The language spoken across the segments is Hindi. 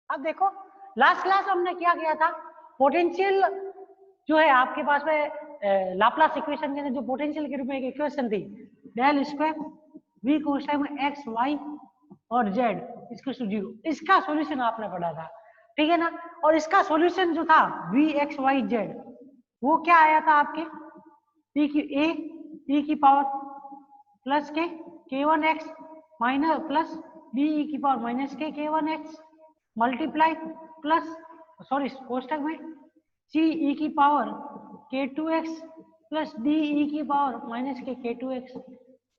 अब देखो लास्ट क्लास हमने क्या किया था, पोटेंशियल जो है आपके पास में लाप्लास इक्वेशन के अंदर जो पोटेंशियल के रूप में एक इक्वेशन थी, डेल स्क्वायर v को उस टाइम एक्स वाई और जेड इसको 0, इसका सॉल्यूशन आपने पढ़ा था, ठीक है ना। और इसका सॉल्यूशन जो था v एक्स वाई जेड वो क्या आया था आपके e की पावर प्लस के k1 x minus plus b e की पावर माइनस के k1 x multiply plus sorry कोष्टक में c e की power k2x plus d e की पावर माइनस के k2x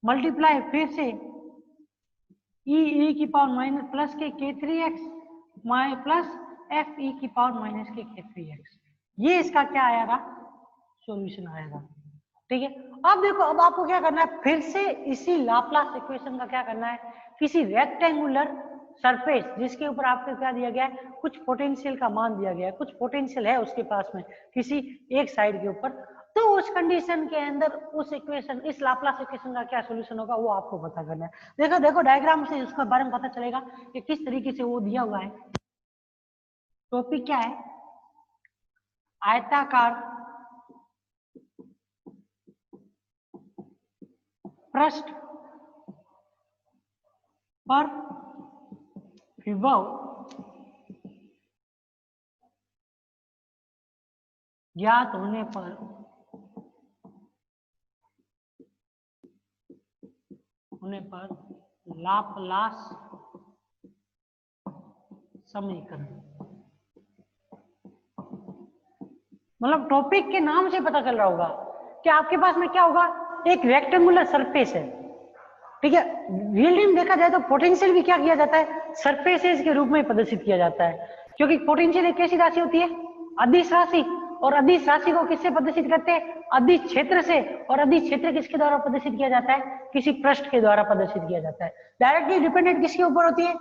मल्टीप्लाई फिर से e की पावर माइनस प्लस के k3x प्लस f e की पावर माइनस के k3x, ये इसका क्या आया था, सॉल्यूशन आया था, ठीक है। अब देखो अब आपको क्या करना है, फिर से इसी लाप्लास इक्वेशन का क्या करना है, किसी रेक्टेंगुलर सरफेस जिसके ऊपर आपको क्या दिया गया है, कुछ पोटेंशियल का मान दिया गया है, कुछ पोटेंशियल है उसके पास में किसी एक साइड के ऊपर, तो उस कंडीशन के अंदर उस इक्वेशन इस लाप्लास इक्वेशन का क्या सॉल्यूशन होगा वो आपको पता करना है। देखो देखो डायग्राम से उसके बारे में पता चलेगा कि किस तरीके से वो दिया हुआ है। टॉपिक क्या है, आयताकार पृष्ठ पर विभव ज्ञात होने पर लाप्लास समीकरण, मतलब टॉपिक के नाम से पता चल रहा होगा कि आपके पास में क्या होगा, एक रेक्टेंगुलर सरफेस है, ठीक है। रियल टाइम देखा जाए तो पोटेंशियल भी क्या किया जाता है, सरफेसेस के रूप में प्रदर्शित किया जाता है, क्योंकि पोटेंशियल एक कैसी राशि होती है, अदिश राशि, और अदिश राशि को किससे प्रदर्शित करते हैं, अदिश क्षेत्र से, और अदिश क्षेत्र किसके द्वारा प्रदर्शित किया जाता है, किसी पृष्ठ के द्वारा प्रदर्शित किया जाता है। डायरेक्टली डिपेंडेंट किसके ऊपर होती है,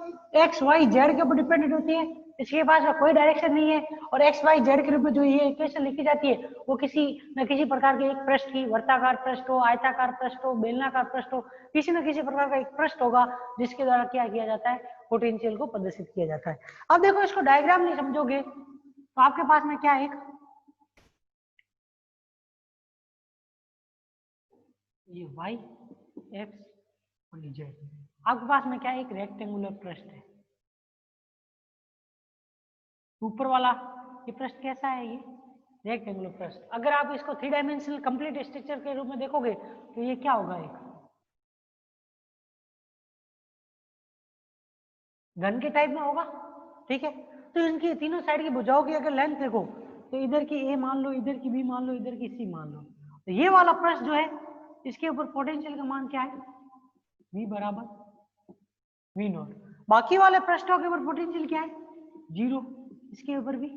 एक्स वाई जेड के ऊपर डिपेंडेंट होती है, इसके पास में कोई डायरेक्शन नहीं है, और एक्स वाई जेड के रूप में जो ये इक्वेशन लिखी जाती है वो किसी न किसी प्रकार के एक पृष्ठ की, वर्ताकार पृष्ठ हो, आयताकार पृष्ठ हो, बेलनाकार पृष्ठ हो, किसी न किसी प्रकार का एक पृष्ठ होगा जिसके द्वारा क्या किया जाता है, पोटेंशियल को प्रदर्शित किया जाता है। अब देखो इसको डायग्राम नहीं समझोगे तो आपके पास में क्या है, ये y x और ये z, आपके पास में क्या है, एक रेक्टेंगुलर पृष्ठ है, ऊपर वाला ये पृष्ठ कैसा है, ये रेक्टेंगुलर पृष्ठ। अगर आप इसको 3 डायमेंशनल कंप्लीट स्ट्रक्चर के रूप में देखोगे तो ये क्या होगा, एक घन के टाइप में होगा, ठीक है। तो इनकी तीनों साइड की भुजाओं की अगर लेंथ देखो तो इधर की a मान लो, इधर की b मान लो, इधर की c मान लो, तो ये वाला पृष्ठ जो है इसके ऊपर पोटेंशियल का मान क्या है, v बराबर v नॉट। बाकी वाले पृष्ठों के ऊपर पोटेंशियल क्या है, 0, इसके ऊपर भी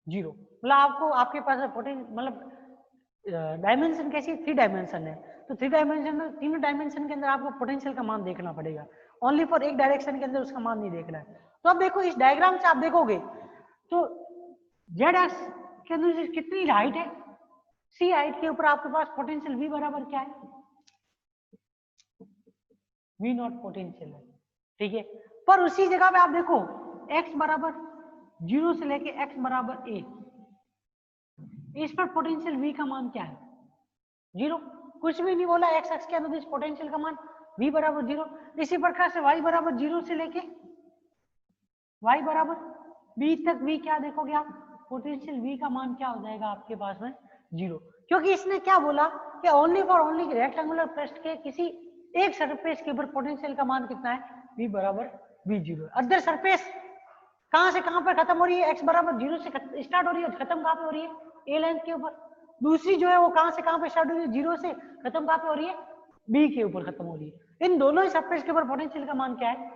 0, मतलब आपको आपके पास पोटेंशियल मतलब डायमेंशन कैसी है, 3 डायमेंशन है, तो 3 डायमेंशन में तीनों डायमेंशन के अंदर आपको पोटेंशियल का मान देखना पड़ेगा, ओनली फॉर एक डायरेक्शन के अंदर उसका मान नहीं देखना है। तो अब देखो इस डायग्राम से आप देखोगे तो जेड एक्स के अंदर कितनी हाइट है, सी हाइट के ऊपर आपके पास पोटेंशियल v बराबर क्या है, v नॉट पोटेंशियल है, ठीक है। पर उसी जगह पे आप देखो x बराबर 0 से लेके x बराबर a, इस पर पोटेंशियल v का मान क्या है, 0, कुछ भी नहीं बोला, x एक्स के अंदर इस पोटेंशियल का मान v बराबर 0। इसी प्रकार से y बराबर 0 से लेके y बराबर b तक v क्या देखोगे आप, पोटेंशियल v का मान क्या हो जाएगा आपके पास में 0, क्योंकि इसने क्या बोला कि ओनली फॉर ओनली रेक्टेंगुलर पृष्ठ के किसी एक सरफेस के ऊपर पोटेंशियल का मान कितना है, v बराबर v0। अदर सरफेस कहां से कहां पर खत्म हो रही है, x बराबर 0 से स्टार्ट हो रही है, खत्म कहां पे हो रही है, a लेंथ के ऊपर। दूसरी जो है वो कहां से कहां पे स्टार्ट हो रही है, 0 से खत्म कहां पे हो रही है, b के ऊपर खत्म हो रही है। इन दोनों ही सरफेस के ऊपर पोटेंशियल का मान क्या है,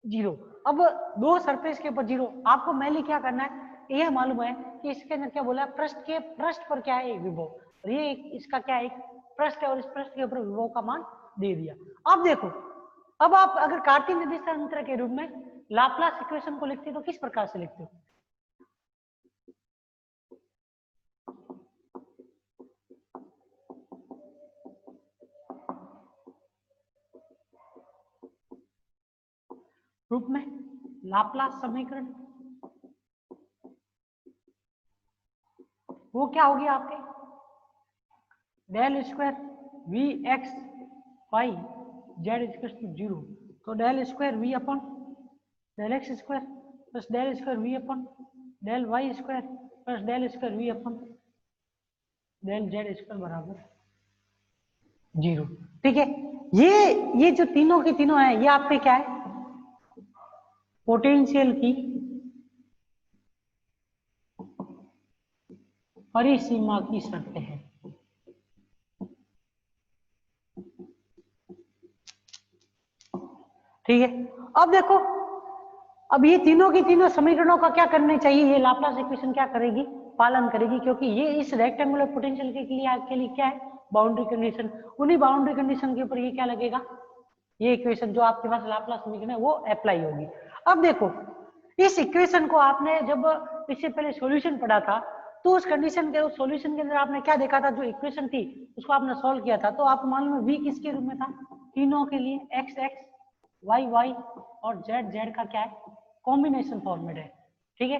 0। अब दो सरफेस के ऊपर 0, आपको मैंने क्या करना है, यह मालूम है कि इसके अंदर क्या बोला, पृष्ठ पर क्या है, एक विभव, और ये इसका क्या है, एक पृष्ठ है, और इस पृष्ठ के ऊपर विभव का मान दे दिया। अब देखो अब आप अगर कार्तीय निर्देशांक तंत्र के रूप में लाप्लास इक्वेशन को लिखते हो तो किस प्रकार से लिखते हो, रूप में लाप्लास समीकरण, वो क्या होगी आपके del square V X Y Z equal to 0, तो del square V upon del X square plus del square V upon del Y square plus del square V upon del Z square बराबर 0। ठीक है, ये जो तीनों के तीनों है ये आपके क्या है, पोटेंशियल की परिसीमा की शर्तें हैं। ठीक है, अब देखो, अब ये तीनों की तीनों समीकरणों का क्या करना चाहिए, ये लाप्लास इक्वेशन क्या करेगी, पालन करेगी, क्योंकि ये इस रेक्टेंगुलर पोटेंशियल के लिए क्या है, बाउंड्री कंडीशन, उन्हीं बाउंड्री कंडीशन के ऊपर ये क्या लगेगा, ये इक्वेशन जो आपके पास लाप्लास समीकरण है वो अप्लाई होगी। अब देखो, इस इक्वेशन को आपने जब इससे पहले सॉल्यूशन पढ़ा था तो उस कंडीशन के उस सॉल्यूशन के अंदर आपने क्या देखा था, जो इक्वेशन थी उसको आपने सॉल्व किया था, तो आपको मालूम है v किसके रूप में था, तीनों के लिए x x y y और z z का क्या है, कॉम्बिनेशन फॉर्मेट है। ठीक है,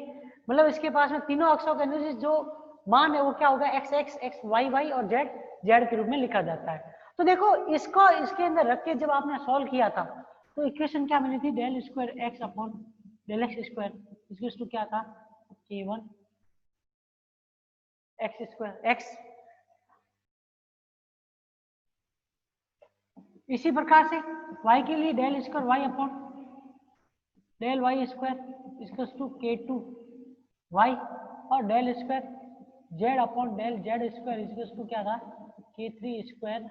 मतलब इसके पास में तीनों अक्षों के अंदर जो मान है वो क्या होगा, x x x y y और z z के रूप में लिखा जाता है। तो देखो, इसको इसके अंदर रख के जब आपने सॉल्व किया था तो इक्वेशन क्या बनी थी, del square X upon del X square equals to क्या था, k1 एक्स स्क्वायर एक्स। इसी प्रकार से y के लिए del square y upon del Y square equals to k2 y और del square z upon del z square equals to क्या था, k3 स्क्वायर।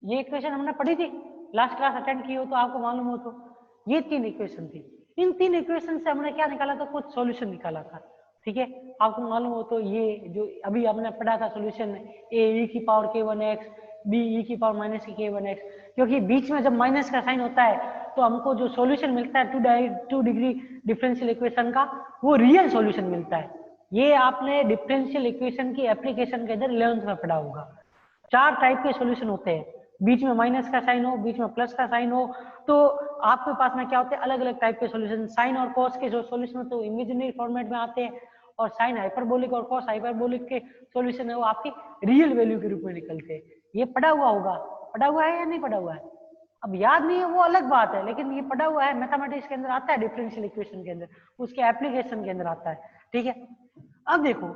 ये इक्वेशन हमने पढ़ी थी, लास्ट क्लास अटेंड की हो तो आपको मालूम हो, तो ये तीन इक्वेशन थी, इन तीन इक्वेशन से हमने क्या निकाला था, कुछ सॉल्यूशन निकाला था। ठीक है, आपको मालूम हो तो ये जो अभी हमने पढ़ा था सॉल्यूशन ए की पावर k1x बी ई की पावर माइनस k1x, क्योंकि बीच में जब माइनस का साइन होता है तो हमको जो सॉल्यूशन मिलता है 2 डिग्री डिफरेंशियल इक्वेशन का, वो रियल सॉल्यूशन मिलता है। ये आपने डिफरेंशियल इक्वेशन की एप्लीकेशन के अंदर 11th में पढ़ा होगा। 4 टाइप के सॉल्यूशन होते हैं, बीच में माइनस का साइन हो, बीच में प्लस का साइन हो, तो आपके पास में क्या होते हैं, अलग अलग टाइप के सॉल्यूशन। साइन और कॉस के जो सॉल्यूशन तो इमेजिनरी फॉर्मेट में आते हैं, और साइन हाइपरबोलिक और कॉस हाइपरबोलिक के सॉल्यूशन है वो आपकी रियल वैल्यू के रूप में निकलते हैं। ये पढ़ा हुआ होगा, पढ़ा हुआ है या नहीं पढ़ा हुआ है, अब याद नहीं है वो अलग बात है, लेकिन ये पढ़ा हुआ है, मैथमेटिक्स के अंदर आता है, डिफरेंशियल इक्वेशन के अंदर, उसके एप्लीकेशन के अंदर आता है। ठीक है, अब देखो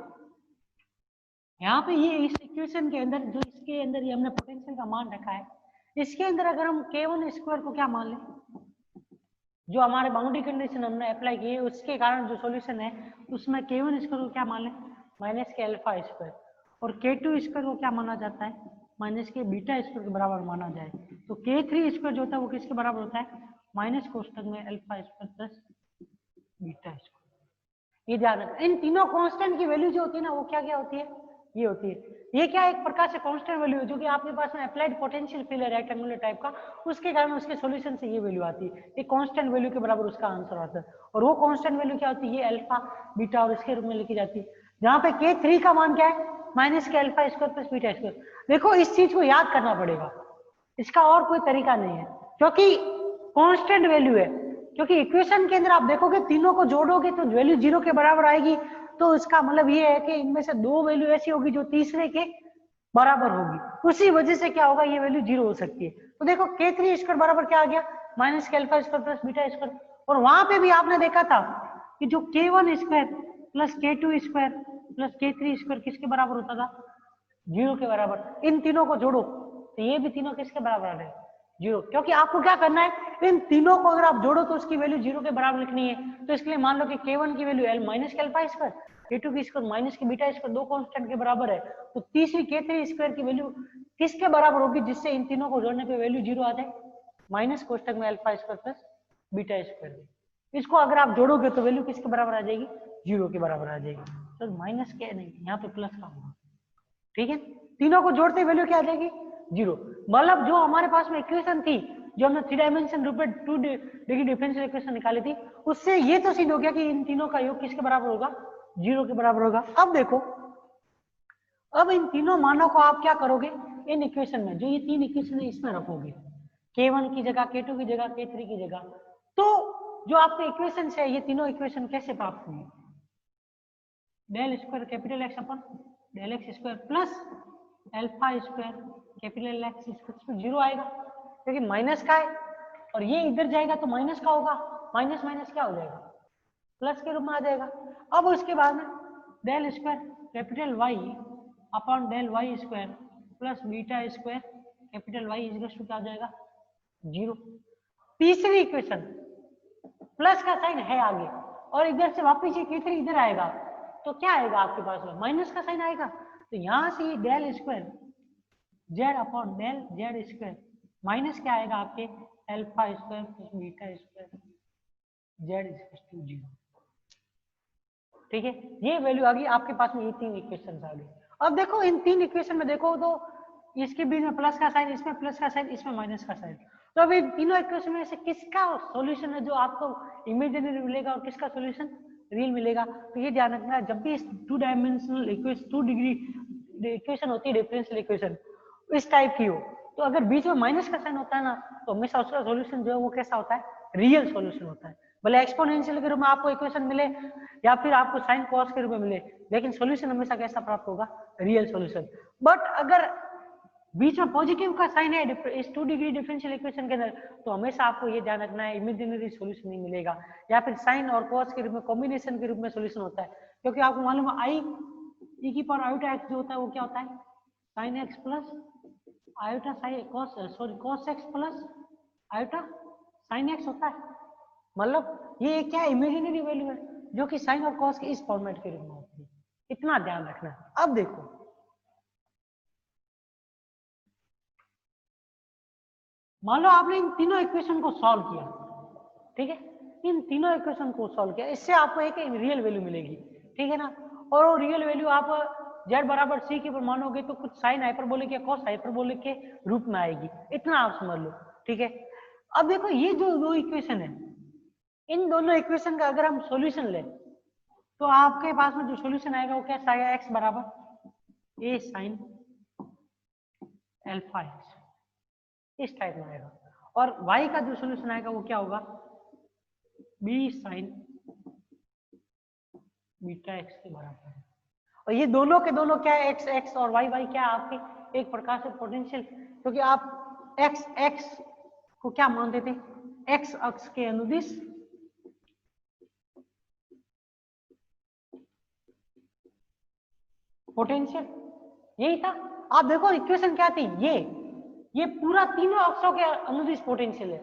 यहाँ पे ये इस इक्वेशन के अंदर जो इसके अंदर ये हमने पोटेंशियल का मान रखा है, इसके अंदर अगर हम k1 स्क्वायर को क्या मान लें, जो हमारे बाउंड्री कंडीशन हमने अप्लाई की है उसके कारण जो सॉल्यूशन है उसमें k1 स्क्वायर को क्या मान लें, माइनस के अल्फा स्क्वायर, और k2 स्क्वायर को क्या माना जाता है, माइनस के बीटा स्क्वायर के बराबर माना जाए, तो k3 स्क्वायर जो होता है वो किसके बराबर होता है, माइनस कोष्टक में alpha square plus beta square. ये ध्यान रखना, इन तीनों कांस्टेंट की वैल्यू जो होती है ना वो क्या क्या होती है, ये होती है, ये क्या एक प्रकार से कांस्टेंट वैल्यू है जो कि आपके पास में अप्लाइड पोटेंशियल फील्ड है रेक्टेंगुलर टाइप का, उसके कारण उसके सॉल्यूशन से ये वैल्यू आती है, ये कांस्टेंट वैल्यू के बराबर उसका आंसर आता है, और वो कांस्टेंट वैल्यू क्या होती है, ये अल्फा बीटा और इसके रूप में लिखी जाती है, जहां पे k3 का मान क्या है, माइनस के alpha square plus beta square. देखो इस चीज को याद करना पड़ेगा, इसका और कोई तरीका नहीं है, क्योंकि कांस्टेंट वैल्यू है, क्योंकि इक्वेशन के अंदर आप देखोगे तीनों को जोड़ोगे तो वैल्यू 0 के बराबर आएगी, तो इसका मतलब ये है कि इनमें से 2 वैल्यू ऐसी होगी जो तीसरे के बराबर होगी, उसी वजह से क्या होगा, ये वैल्यू 0 हो सकती है। तो देखो k3 स्क्वायर बराबर क्या आ गया, माइनस के alpha square plus beta square, और वहां पे भी आपने देखा था कि जो k1 square plus k2 square plus k3 square किसके बराबर होता था, 0 के बराबर। इन तीनों को जोड़ो तो ये भी तीनों किसके बराबर आ रहे हैं, 0, क्योंकि आपको क्या करना है, इन तीनों को अगर आप जोड़ो तो उसकी वैल्यू 0 के बराबर लिखनी है, तो इसके लिए मान लो कि k1 की वैल्यू l माइनस के अल्फा स्क्वायर, k2 की स्क्वायर माइनस के बीटा स्क्वायर, दो कांस्टेंट के बराबर है, तो तीसरी k3 स्क्वायर की वैल्यू किसके बराबर होगी, जिससे इन तीनों को जोड़ने पे वैल्यू 0 आ जाए, माइनस कोष्टक में alpha square plus beta square. इसको अगर आप जोड़ोगे तो वैल्यू किसके बराबर आ जाएगी, 0 के बराबर आ जाएगी, तो माइनस के नहीं, यहाँ पे प्लस का होगा। ठीक है, तीनों को जोड़ते वैल्यू क्या आ जाएगी, 0, मतलब जो हमारे पास में इक्वेशन थी जो हमने 3 डायमेंशन रूप में 2 डिग्री डिफरेंशियल इक्वेशन निकाली थी, उससे ये तो सिद्ध हो गया कि इन तीनों का योग किसके बराबर होगा, 0 के बराबर होगा। अब देखो, अब इन तीनों मानों को आप क्या करोगे, इन इक्वेशन में जो ये 3 इक्वेशन है इसमें रखोगे, k1 की जगह, k2 की जगह, k3 की जगह, तो जो आपके इक्वेशन है ये तीनों इक्वेशन कैसे प्राप्त होंगे? Del square capital X upon del X square plus alpha square capital X square, zero आएगा क्योंकि माइनस का है और ये इधर जाएगा तो माइनस का होगा, माइनस माइनस क्या हो जाएगा, प्लस के रूप में आ जाएगा। अब उसके बाद में del square capital Y upon del Y square plus beta square capital Y is to क्या हो जाएगा, जीरो। तीसरी इक्वेशन प्लस का साइन है आगे और इधर से वापस ये k3 इधर आएगा तो क्या आएगा आपके पास में, माइनस का साइन आएगा। तो यहां से ये del square Z upon del Z square minus क्या आएगा आपके alpha square plus beta square Z is to zero. ठीक है, ये वैल्यू आ गई आपके पास में, ये 3 इक्वेशन आ गई। अब देखो इन 3 इक्वेशन में देखो तो इसके बीच में प्लस का साइन, इसमें प्लस का साइन, इसमें माइनस का साइन, तो अभी तीनों इक्वेशन में से किसका सॉल्यूशन है जो आपको इमेजिनरी मिलेगा और किसका सॉल्यूशन रियल मिलेगा। तो ये ध्यान रखना, जब भी 2 डायमेंशनल इक्वेशन 2 डिग्री इक्वेशन होती है डिफरेंशियल इक्वेशन इस टाइप की हो, तो अगर बीच में माइनस का साइन होता है ना तो हमेशा उसका सॉल्यूशन जो है वो कैसा होता है, रियल सॉल्यूशन होता है। भले एक्सपोनेंशियल के रूप में आपको इक्वेशन मिले या फिर आपको साइन कॉस के रूप में मिले, लेकिन सॉल्यूशन हमेशा कैसा प्राप्त होगा, रियल सॉल्यूशन। बट अगर बीच में पॉजिटिव का साइन है इस 2 डिग्री डिफरेंशियल इक्वेशन के अंदर, तो हमेशा आपको ये ध्यान रखना है इमेजिनरी सॉल्यूशन नहीं मिलेगा, या फिर साइन और कॉस के रूप में कॉम्बिनेशन के रूप में सॉल्यूशन होता है। क्योंकि आपको मालूम है आई ई की पावर आयोटा एक्स जो होता है वो क्या होता है, sine x plus iota sine cos cos x plus iota sine x होता है। मतलब ये क्या इमेजिनरी वैल्यू है जो कि साइन और कॉस के इस फॉर्मेट के रूप में होती है, इतना ध्यान रखना है। अब देखो मान लो आपने इन तीनों इक्वेशन को सॉल्व किया, ठीक है, इन तीनों इक्वेशन को सॉल्व किया, इससे आपको एक रियल वैल्यू मिलेगी, ठीक है ना। और वो रियल वैल्यू आप z बराबर c के ऊपर मानोगे तो कुछ साइन हाइपरबोलिक या कॉस हाइपरबोलिक के रूप में आएगी, इतना आप समझ लो, ठीक है। अब देखो ये जो दो इक्वेशन है, इन दोनों इक्वेशन का अगर हम सॉल्यूशन लें तो आपके पास में जो सॉल्यूशन आएगा वो कैसा आएगा, x बराबर a साइन अल्फा एक्स, इस टाइप में आएगा। और y का जो सॉल्यूशन आएगा वो क्या होगा, b साइन बीटा एक्स के बराबर है। और ये दोनों के दोनों क्या है, x x और y y क्या है आपके एक प्रकार से पोटेंशियल, क्योंकि आप x x को क्या मानते थे, x अक्ष के अनुदिश पोटेंशियल, यही था। आप देखो इक्वेशन क्या थी, ये पूरा तीनों अक्षों के अनुदिश पोटेंशियल है,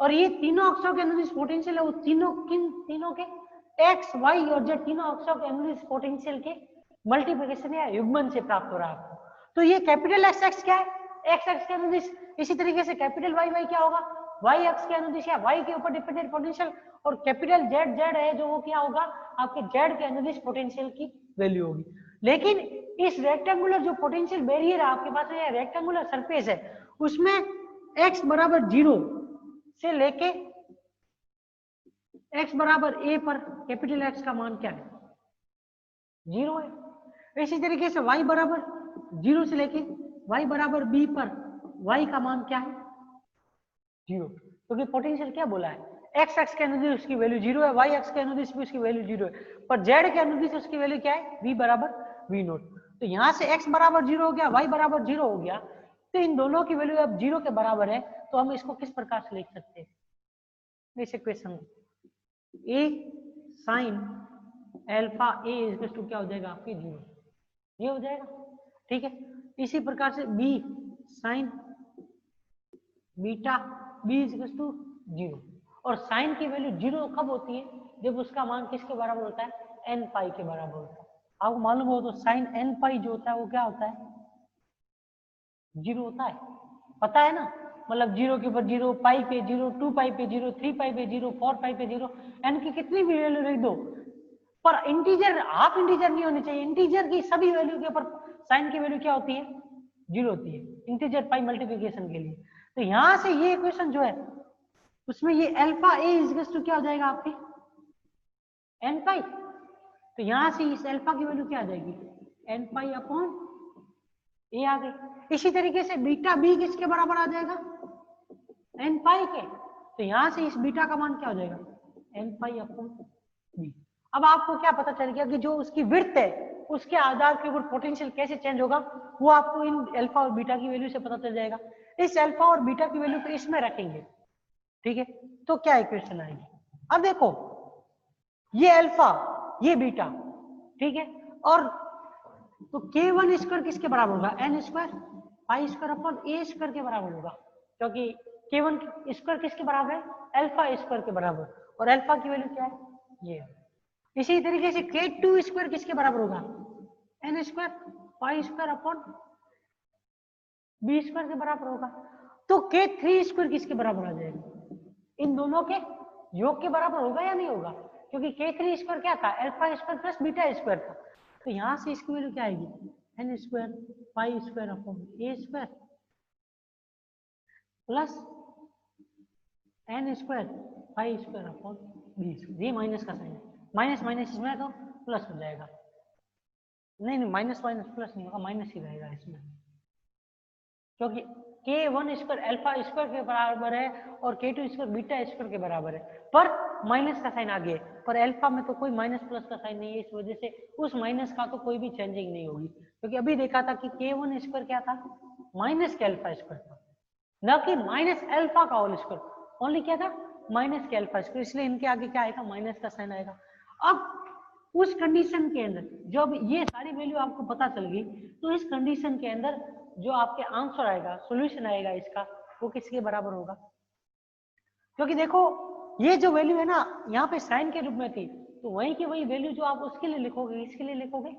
और ये तीनों अक्षों के अनुदिश पोटेंशियल है वो तीनों किन तीनों के x y और z तीनों अक्षों के अनुदिश पोटेंशियल के मल्टीप्लिकेशन या युग्मन से प्राप्त हो रहा है आपको। तो ये कैपिटल एक्स एक्स क्या है, एक्स एक्स के अनुदिश, इसी तरीके से कैपिटल वाई वाई क्या होगा, वाई एक्स के अनुदिश या वाई के ऊपर डिपेंडेंट पोटेंशियल, और कैपिटल जेड जेड है जो वो क्या होगा आपके जेड के अनुदिश पोटेंशियल की वैल्यू होगी। लेकिन इस रेक्टेंगुलर जो पोटेंशियल बैरियर है आपके पास में, रेक्टेंगुलर सरफेस है, उसमें x बराबर 0 से लेके x बराबर a पर कैपिटल x का मान क्या है, 0 है। इसी तरीके से y बराबर 0 से लेके y बराबर b पर y का मान क्या है, 0, क्योंकि पोटेंशियल क्या बोला है, x एक्स के अनुदिश उसकी वैल्यू 0 है, y एक्स के अनुदिश भी उसकी वैल्यू 0 है, पर z के अनुदिश उसकी वैल्यू क्या है, v बराबर v नॉट। तो यहां से x बराबर 0 हो गया, y बराबर 0 हो गया, तो इन दोनों की वैल्यू अब 0 के बराबर है, तो हम इसको किस प्रकार से लिख सकते हैं, इस equation a sine alpha a equal to क्या हो जाएगा आपके 0, ये हो जाएगा, ठीक है। इसी प्रकार से b sine beta b equal to 0, और साइन की वैल्यू 0 कब होती है, जब उसका मान किसके बराबर होता है, n पाई के बराबर होता है। आपको मालूम हो तो साइन n पाई जो होता है वो क्या होता है, 0 होता है, पता है ना, मतलब 0 के ऊपर 0, पाई पे 0, 2 पाई पे 0, 3 पाई पे 0, 4 पाई पे 0, n की कितनी भी वैल्यू रख दो, पर इंटीजर हाफ इंटीजर नहीं होनी चाहिए, इंटीजर की सभी वैल्यू के ऊपर साइन की वैल्यू क्या होती है, 0 होती है, इंटीजर पाई मल्टीप्लिकेशन के लिए। तो यहां से ये इक्वेशन जो है उसमें ये अल्फा a इक्वल टू क्या हो जाएगा आपके n पाई, तो यहां से इस अल्फा की वैल्यू क्या आ जाएगी, n पाई अपॉन a आ गई। इसी तरीके से बीटा बी किसके बराबर आ जाएगा, एन पाई के। तो यहां से इस बीटा का मान क्या हो जाएगा, एन पाई अपॉन बी। अब आपको क्या पता चल गया कि जो उसकी विड्थ है उसके आधार के ऊपर पोटेंशियल कैसे चेंज होगा, वो आपको इन अल्फा और बीटा की वैल्यू से पता चल जाएगा। इस अल्फा और बीटा की वैल्यू को इसमें रखेंगे, ठीक है, तो क्या इक्वेशन आएगी। अब देखो ये अल्फा ये बीटा, ठीक है, और तो k1 स्क्वायर किसके बराबर होगा, n square pi square upon a square के बराबर होगा, क्योंकि k1 स्क्वायर किसके बराबर है, अल्फा स्क्वायर के बराबर, और अल्फा की वैल्यू क्या है, ये। इसी तरीके से k2 स्क्वायर किसके बराबर होगा, n square pi square upon b square के बराबर होगा। तो k3 स्क्वायर किसके बराबर आ जाएगा, इन दोनों के योग के बराबर होगा या नहीं होगा, क्योंकि k3 स्क्वायर क्या था, alpha square plus beta square था। तो यहां से इसकी वैल्यू क्या आएगी, n square pi square upon a square plus n square pi square upon b square. ये माइनस का साइन है, माइनस माइनस इसमें तो प्लस हो जाएगा, नहीं नहीं माइनस माइनस प्लस नहीं होगा, माइनस ही रहेगा इसमें, क्योंकि k1 स्क्वायर अल्फा स्क्वायर के बराबर है और k2 स्क्वायर बीटा स्क्वायर के बराबर है, पर माइनस का साइन आगे है, पर अल्फा में तो कोई माइनस प्लस का साइन नहीं है, इस वजह से उस माइनस का तो कोई भी चेंजिंग नहीं होगी, क्योंकि अभी देखा था कि k1 स्क्वायर क्या था, माइनस के अल्फा स्क्वायर था, न कि माइनस अल्फा का होल स्क्वायर, ओनली क्या था, माइनस के अल्फा स्क्वायर, इसलिए इनके आगे क्या आएगा, माइनस का साइन आएगा। अब उस कंडीशन के अंदर जब ये सारी वैल्यू आपको पता चल गई, तो इस कंडीशन के अंदर जो आपके आंसर आएगा, सॉल्यूशन आएगा इसका, वो किसके बराबर होगा, क्योंकि देखो ये जो वैल्यू है ना यहाँ पे साइन के रूप में थी, तो वही की वही वैल्यू जो आप उसके लिए लिखोगे, इसके लिए लिखोगे,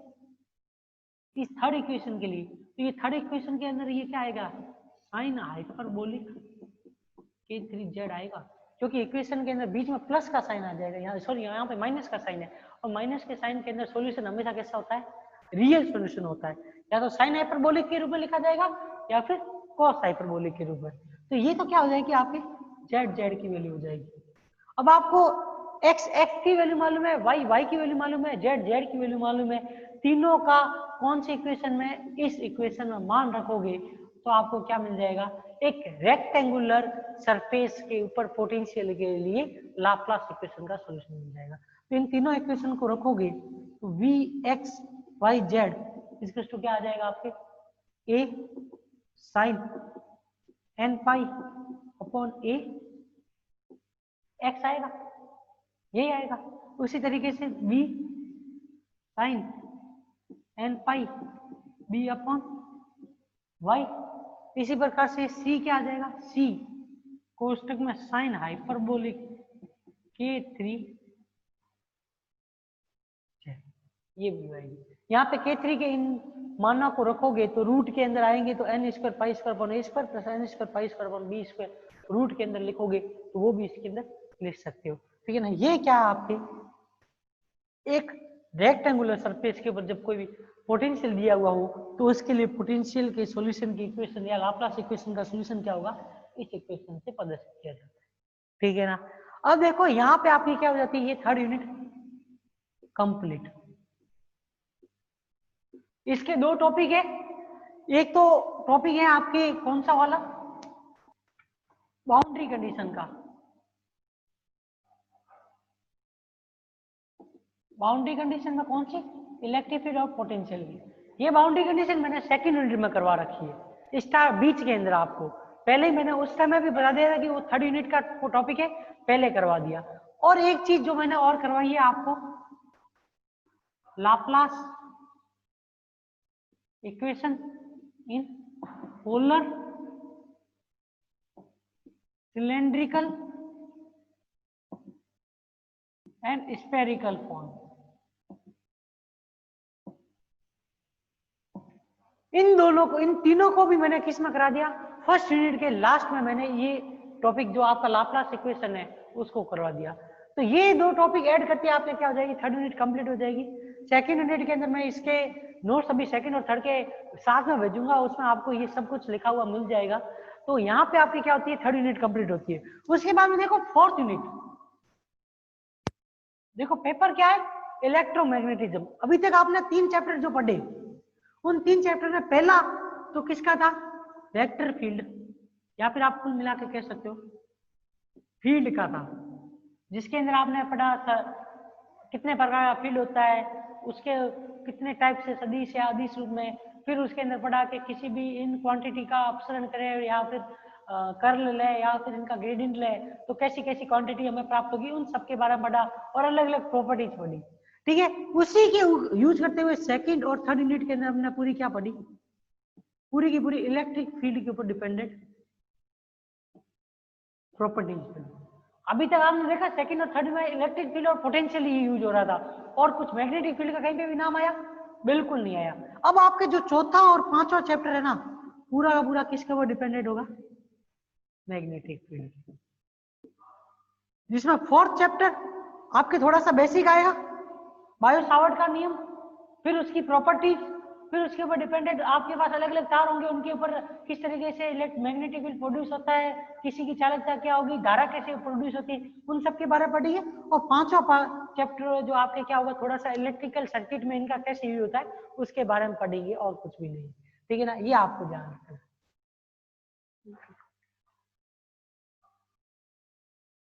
इस थर्ड इक्वेशन के लिए, तो ये थर्ड इक्वेशन के अंदर ये क्या आएगा, साइन हाइपरबोलिक k3z आएगा, क्योंकि इक्वेशन के अंदर बीच में प्लस का साइन आ जाएगा, यहाँ सॉरी यहाँ पे माइनस का साइन है, और माइनस के साइन के अंदर सॉल्यूशन हमेशा कैसा होता है, रियल सॉल्यूशन होता है, या तो साइन हाइपरबोलिक के रूप में लिखा जाएगा या फिर कॉस हाइपरबोलिक के रूप में। तो ये तो क्या हो जाएगी आपकी जेड जेड की वैल्यू हो जाएगी। अब आपको एक्स एक्स की वैल्यू मालूम है, वाई वाई की वैल्यू मालूम है, जेड जेड की वैल्यू मालूम है, तीनों का कौन सी इक्वेशन में, इस इक्वेशन में मान रखोगे तो आपको क्या मिल जाएगा, एक रेक्टेंगुलर सरफेस के ऊपर पोटेंशियल के लिए लाप्लास इक्वेशन का सॉल्यूशन मिल जाएगा। तो इन तीनों इक्वेशन को रखोगे तो वी एक्स वाई जेड इसके टू क्या आ जाएगा आपके, ए साइन एन पाई अपॉन ए एक्स आएगा, यही आएगा। उसी तरीके से बी साइन एन पाई बी अपॉन वाई, इसी प्रकार से सी क्या आ जाएगा, सी कोष्टक में साइन हाइपरबोलिक k3 ये भी आएगी। यहाँ पे k3 के इन माना को रखोगे तो रूट के अंदर आएंगे, तो n square pi square upon a square plus n square pi square upon b square, root के अंदर लिखोगे तो वो भी इसके अंदर लिख सकते हो, ठीक है ना। ये क्या आपके एक रेक्टेंगुलर सरफेस के ऊपर जब कोई भी पोटेंशियल दिया हुआ हो तो उसके लिए पोटेंशियल के सॉल्यूशन की इक्वेशन या लाप्लास इक्वेशन का सॉल्यूशन क्या होगा, इस इक्वेशन से प्रदर्शित किया जाता है, ठीक है ना। अब देखो यहाँ पे आपकी क्या हो जाती है, ये थर्ड यूनिट कंप्लीट। इसके दो टॉपिक है, एक तो टॉपिक है आपके कौन सा वाला, बाउंड्री कंडीशन का, बाउंड्री कंडीशन में कौन सी, इलेक्ट्रिक फील्ड और पोटेंशियल की। ये बाउंड्री कंडीशन मैंने सेकंड यूनिट में करवा रखी है, स्टार बीच के अंदर आपको पहले ही मैंने उस समय भी बता दिया था कि वो थर्ड यूनिट का टॉपिक है, पहले करवा दिया। और एक चीज जो मैंने और करवाई है आपको, Laplace equation in polar cylindrical and spherical form. इन दोनों को, इन तीनों को भी मैंने किस में करा दिया, फर्स्ट यूनिट के लास्ट में मैंने ये टॉपिक जो आपका लाप्लास इक्वेशन है उसको करवा दिया। तो ये दो टॉपिक ऐड करके आपने क्या हो जाएगी, थर्ड यूनिट कंप्लीट हो जाएगी। सेकंड यूनिट के अंदर मैं इसके नोट्स अभी सेकंड और थर्ड के साथ में भेजूंगा, उसमें आपको ये सब कुछ लिखा हुआ मिल जाएगा। तो यहाँ पे आपकी क्या होती है, थर्ड यूनिट कंप्लीट होती है। उसके बाद में देखो फोर्थ यूनिट, देखो पेपर क्या है, इलेक्ट्रोमैग्नेटिज्म। अभी तक आपने 3 चैप्टर जो पढ़े, उन 3 चैप्टर में पहला तो किसका था? वेक्टर फील्ड, या फिर आप कुल मिला के कह सकते हो फील्ड का था, जिसके अंदर आपने पढ़ा कितने प्रकार का फील्ड होता है, उसके कितने टाइप से सदिश या अदिश रूप में, फिर उसके अंदर पढ़ा कि किसी भी इन क्वांटिटी का अपसरण करे या फिर कर्ल ले या फिर इनका ग्रेडियंट ले तो कैसी कैसी क्वांटिटी हमें प्राप्त होगी, उन सबके बारे में पढ़ा और अलग अलग प्रॉपर्टीज पढ़ी। ठीक है, उसी के यूज करते हुए सेकंड और थर्ड यूनिट के अंदर हमने पूरी क्या पढ़ी? पूरी की पूरी इलेक्ट्रिक फील्ड के ऊपर डिपेंडेंट प्रॉपर्टीज पढ़ी। अभी तक आपने देखा सेकंड और थर्ड में इलेक्ट्रिक फील्ड और पोटेंशियल ही यूज हो रहा था, और कुछ मैग्नेटिक फील्ड का कहीं पे भी नाम आया? बिल्कुल नहीं आया। अब आपके जो चौथा और पांचवा चैप्टर है ना, पूरा का पूरा किसके ऊपर डिपेंडेंट होगा? Magnetic field. जिसमें फोर्थ चैप्टर आपके थोड़ा सा बेसिक आएगा, बायो सावर्ट का नियम, फिर उसकी प्रॉपर्टीज, फिर उसके ऊपर डिपेंडेंट आपके पास अलग अलग तार होंगे, उनके ऊपर किस तरीके से मैग्नेटिक फील्ड प्रोड्यूस होता है, किसी की चालकता क्या होगी, धारा कैसे प्रोड्यूस होती है, उन सब के बारे में पढ़िए। और पांचवा चैप्टर जो आपके क्या होगा, थोड़ा सा इलेक्ट्रिकल सर्किट में इनका कैसे यूज होता है उसके बारे में पढ़ेंगे, और कुछ भी नहीं। ठीक है ना, ये आपको ध्यान रखना।